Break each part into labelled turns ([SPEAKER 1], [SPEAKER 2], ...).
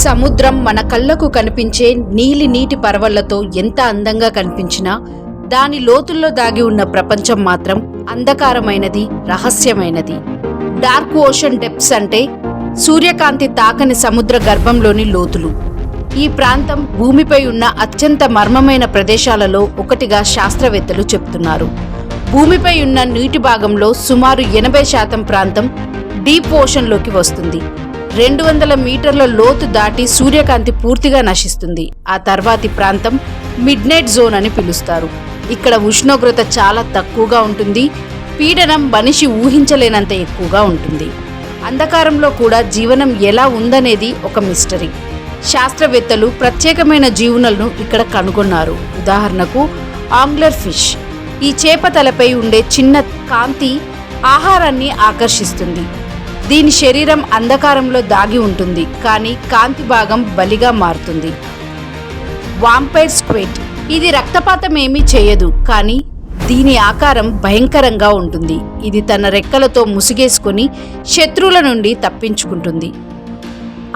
[SPEAKER 1] సముద్రం మన కళ్ళకు కనిపించే నీలి నీటి పరవళ్లతో ఎంత అందంగా కనిపించినా దాని లోతుల్లో దాగి ఉన్న ప్రపంచం మాత్రం అంధకారమైనది, రహస్యమైనది. డార్క్ ఓషన్ డెప్స్ అంటే సూర్యకాంతి తాకని సముద్ర గర్భంలోని లోతులు. ఈ ప్రాంతం భూమిపై ఉన్న అత్యంత మర్మమైన ప్రదేశాలలో ఒకటిగా శాస్త్రవేత్తలు చెప్తున్నారు. భూమిపై ఉన్న నీటి భాగంలో సుమారు 80% ప్రాంతం డీప్ ఓషన్లోకి వస్తుంది. 200 మీటర్ల లోతు దాటి సూర్యకాంతి పూర్తిగా నశిస్తుంది. ఆ తర్వాతి ప్రాంతం మిడ్ నైట్ జోన్ అని పిలుస్తారు. ఇక్కడ ఉష్ణోగ్రత చాలా తక్కువగా ఉంటుంది. పీడనం మనిషి ఊహించలేనంత ఎక్కువగా ఉంటుంది. అంధకారంలో కూడా జీవనం ఎలా ఉందనేది ఒక మిస్టరీ. శాస్త్రవేత్తలు ప్రత్యేకమైన జీవులను ఇక్కడ కనుగొన్నారు. ఉదాహరణకు ఆంగ్లర్ ఫిష్. ఈ చేప తలపై ఉండే చిన్న కాంతి ఆహారాన్ని ఆకర్షిస్తుంది. దీని శరీరం అంధకారంలో దాగి ఉంటుంది, కానీ కాంతి భాగం బలిగా మారుతుంది. Vampire squid. ఇది రక్తపాతం ఏమీ చేయదు, కానీ దీని ఆకారం భయంకరంగా ఉంటుంది. ఇది తన రెక్కలతో ముసుగేసుకుని శత్రువుల నుండి తప్పించుకుంటుంది.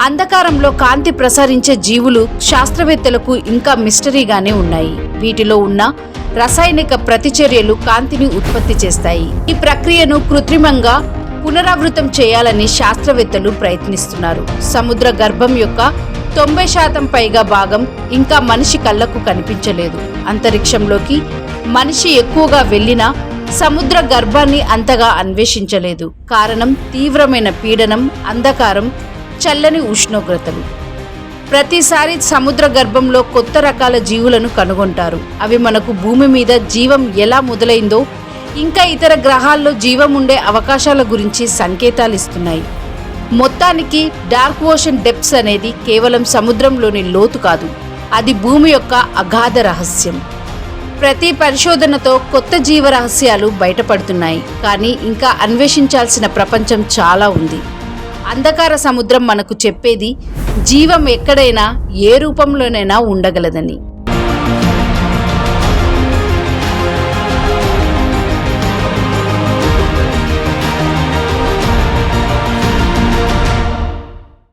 [SPEAKER 1] అంధకారంలో కాంతి ప్రసరించే జీవులు శాస్త్రవేత్తలకు ఇంకా మిస్టరీగానే ఉన్నాయి. వీటిలో ఉన్న రసాయనిక ప్రతిచర్యలు కాంతిని ఉత్పత్తి చేస్తాయి. ఈ ప్రక్రియను కృత్రిమంగా పునరావృతం చేయాలని శాస్త్రవేత్తలు ప్రయత్నిస్తున్నారు. సముద్ర గర్భం యొక్క 90% పైగా భాగం ఇంకా మనిషి కళ్ళకు కనిపించలేదు. అంతరిక్షంలోకి మనిషి ఎక్కువగా వెళ్ళినా సముద్ర గర్భాన్ని అంతగా అన్వేషించలేదు. కారణం తీవ్రమైన పీడనం, అంధకారం, చల్లని ఉష్ణోగ్రతలు. ప్రతిసారి సముద్ర గర్భంలో కొత్త రకాల జీవులను కనుగొంటారు. అవి మనకు భూమి మీద జీవం ఎలా మొదలైందో, ఇంకా ఇతర గ్రహాల్లో జీవం ఉండే అవకాశాల గురించి సంకేతాలు ఇస్తున్నాయి. మొత్తానికి డార్క్ ఓషన్ డెప్స్ అనేది కేవలం సముద్రంలోని లోతు కాదు, అది భూమి యొక్క అగాధ రహస్యం. ప్రతి పరిశోధనతో కొత్త జీవ రహస్యాలు బయటపడుతున్నాయి, కానీ ఇంకా అన్వేషించాల్సిన ప్రపంచం చాలా ఉంది. అంధకార సముద్రం మనకు చెప్పేది జీవం ఎక్కడైనా, ఏ రూపంలోనైనా ఉండగలదని.